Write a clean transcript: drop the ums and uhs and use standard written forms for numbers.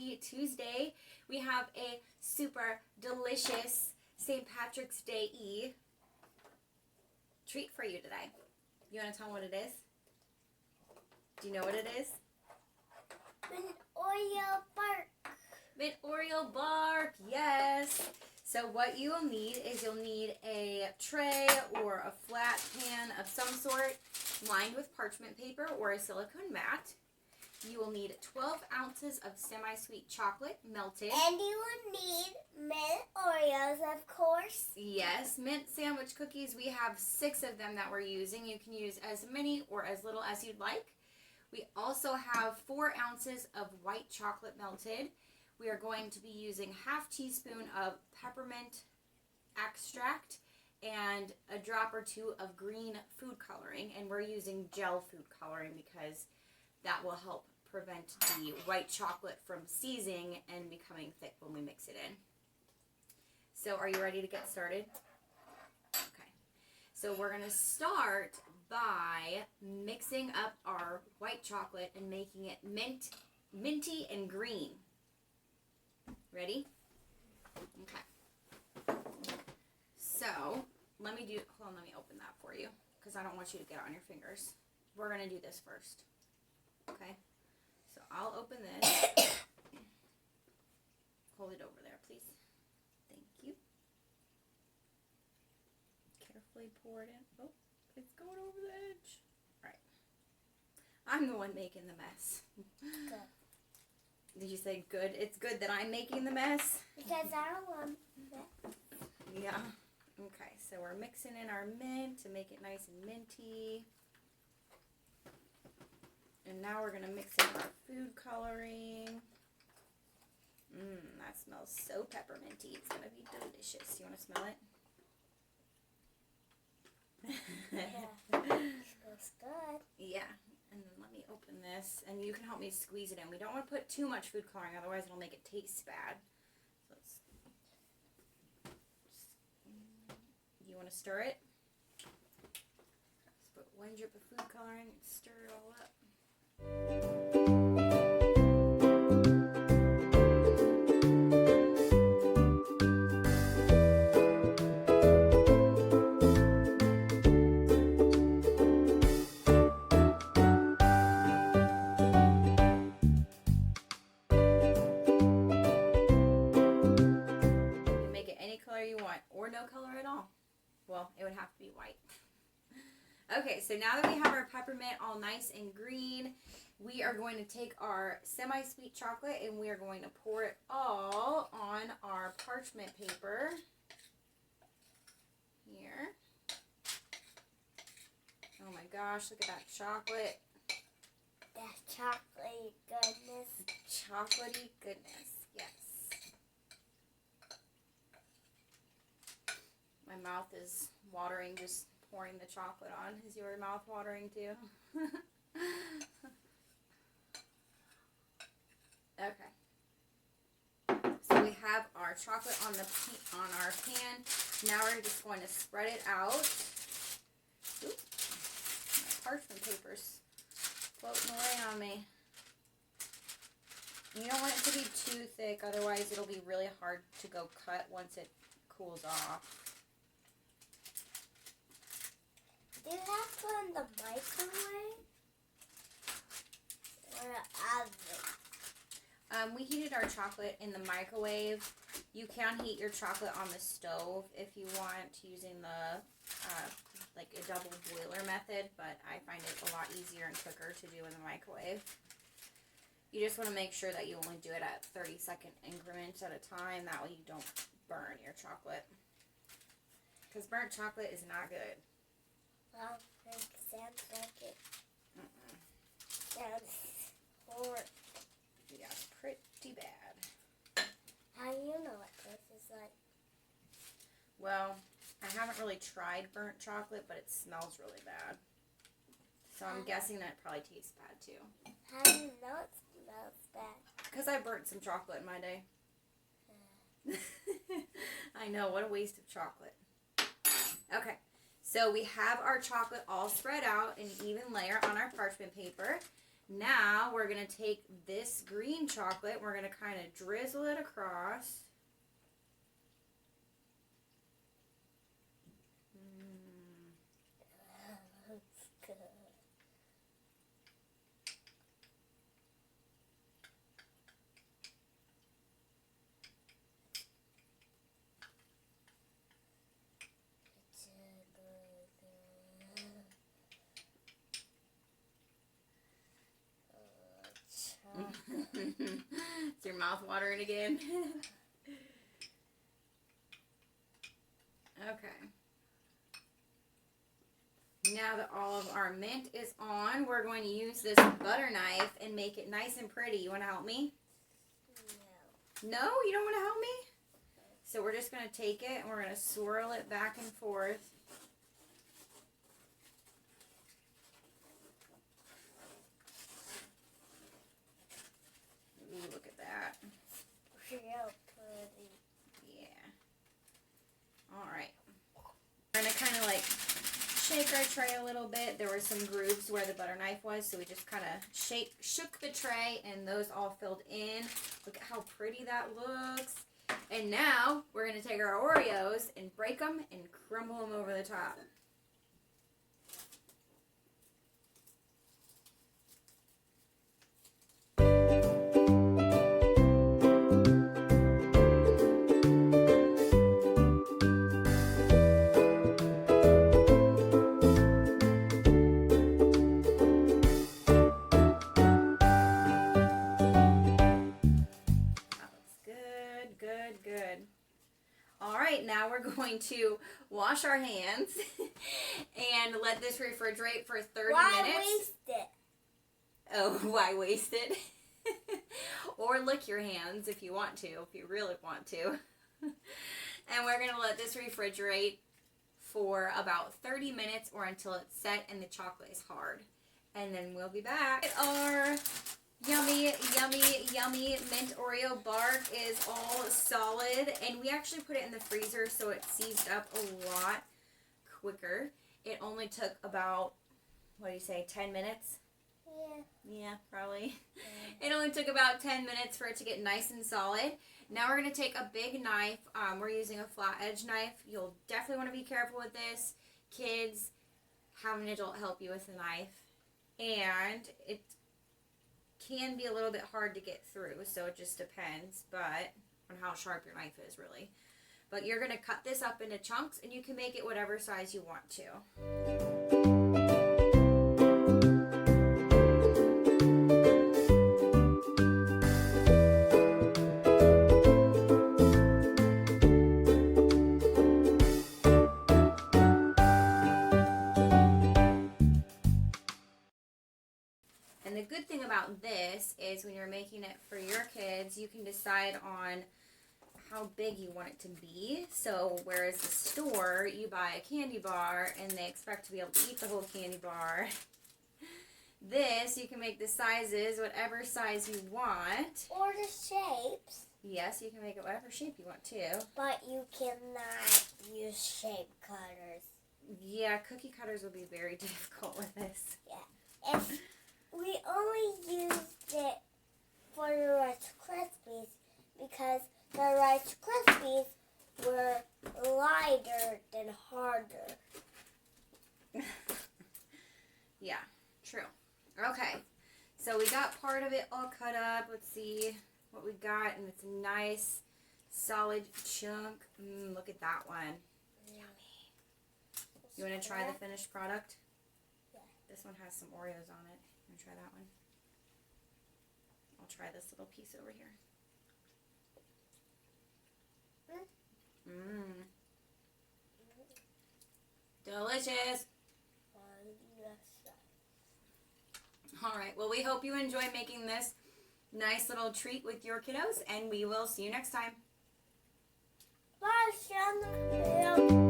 happy Tuesday. We have a super delicious St. Patrick's Day treat for you today. You want to tell me what it is? Do you know what it is? Mint Oreo bark. Mint Oreo bark, yes. So what you will need is you'll need a tray or a flat pan of some sort lined with parchment paper or a silicone mat. You will need 12 ounces of semi-sweet chocolate melted. And you will need mint Oreos, of course. Yes, mint sandwich cookies. We have 6 of them that we're using. You can use as many or as little as you'd like. We also have 4 ounces of white chocolate melted. We are going to be using ½ teaspoon of peppermint extract and a drop or 2 of green food coloring. And we're using gel food coloring because that will help prevent the white chocolate from seizing and becoming thick when we mix it in. So are you ready to get started? Okay. So we're going to start by mixing up our white chocolate and making it minty and green. Ready? Okay. So, let me open that for you because I don't want you to get on your fingers. We're going to do this first. Okay? So, I'll open this. Hold it over there, please. Thank you. Carefully pour it in. Oh, it's going over the edge. All right. I'm the one making the mess. Good. Did you say good? It's good that I'm making the mess? Because I don't want that. Yeah. Okay, so we're mixing in our mint to make it nice and minty. And now we're going to mix in our food coloring. That smells so pepperminty. It's going to be delicious. You want to smell it? Yeah. Smells good. Yeah. And then let me open this, and you can help me squeeze it in. We don't want to put too much food coloring, otherwise it'll make it taste bad. So you want to stir it? Let's put 1 drip of food coloring and stir it all up. You want, or no color at all. Well, it would have to be white. Okay, so now that we have our peppermint all nice and green, we are going to take our semi-sweet chocolate and we are going to pour it all on our parchment paper here. Oh my gosh, look at that chocolate. That chocolatey goodness. Chocolatey goodness, yes. My mouth is watering just pouring the chocolate on. Is your mouth watering too? Okay. So we have our chocolate on our pan. Now we're just going to spread it out. Oops. My parchment paper's floating away on me. You don't want it to be too thick, otherwise it'll be really hard to go cut once it cools off. Do you have to in the microwave or an oven? We heated our chocolate in the microwave. You can heat your chocolate on the stove if you want, using the like a double boiler method, but I find it a lot easier and quicker to do in the microwave. You just want to make sure that you only do it at 30-second increments at a time. That way you don't burn your chocolate. Because burnt chocolate is not good. Well, it sounds like it. Sounds horrible. Yeah, it's pretty bad. How do you know what this is like? Well, I haven't really tried burnt chocolate, but it smells really bad. So I'm guessing that it probably tastes bad too. How do you know it smells bad? Because I burnt some chocolate in my day. I know, what a waste of chocolate. Okay. So we have our chocolate all spread out in an even layer on our parchment paper. Now we're going to take this green chocolate. We're going to kind of drizzle it across. Is your mouth watering again? Okay. Now that all of our mint is on, we're going to use this butter knife and make it nice and pretty. You want to help me? No. No? You don't want to help me? So we're just going to take it and we're going to swirl it back and forth. Ooh, look at that. Real pretty. Yeah. Alright. We're going to kind of like shake our tray a little bit. There were some grooves where the butter knife was, so we just kind of shook the tray, and those all filled in. Look at how pretty that looks. And now we're going to take our Oreos and break them and crumble them over the top. Good. All right, now we're going to wash our hands and let this refrigerate for 30 Why minutes. waste it? Oh, why waste it? Or lick your hands if you want to, if you really want to. And we're going to let this refrigerate for about 30 minutes or until it's set and the chocolate is hard. And then we'll be back. Our yummy, yummy, yummy mint Oreo bark is all solid, and we actually put it in the freezer so it seized up a lot quicker. It only took about, what do you say, 10 minutes? Yeah, probably. It only took about 10 minutes for it to get nice and solid. Now we're going to take a big knife. We're using a flat edge knife. You'll definitely want to be careful with this. Kids, have an adult help you with the knife. And it can be a little bit hard to get through, so it just depends on how sharp your knife is, really. But you're going to cut this up into chunks, and you can make it whatever size you want to. And the good thing about this is when you're making it for your kids, you can decide on how big you want it to be. So whereas the store, you buy a candy bar and they expect to be able to eat the whole candy bar. This, you can make the sizes whatever size you want. Or the shapes. Yes, you can make it whatever shape you want to. But you cannot use shape cutters. Yeah, cookie cutters will be very difficult with this. Yeah. If we only used it for the Rice Krispies because the Rice Krispies were lighter than harder. Yeah, true. Okay, so we got part of it all cut up. Let's see what we got, and it's a nice solid chunk. Look at that one. Yummy. You want to try the finished product? Yeah. This one has some Oreos on it. You want to try that one? I'll try this little piece over here. Delicious. Alright, well, we hope you enjoy making this nice little treat with your kiddos, and we will see you next time. Bye, Shannon.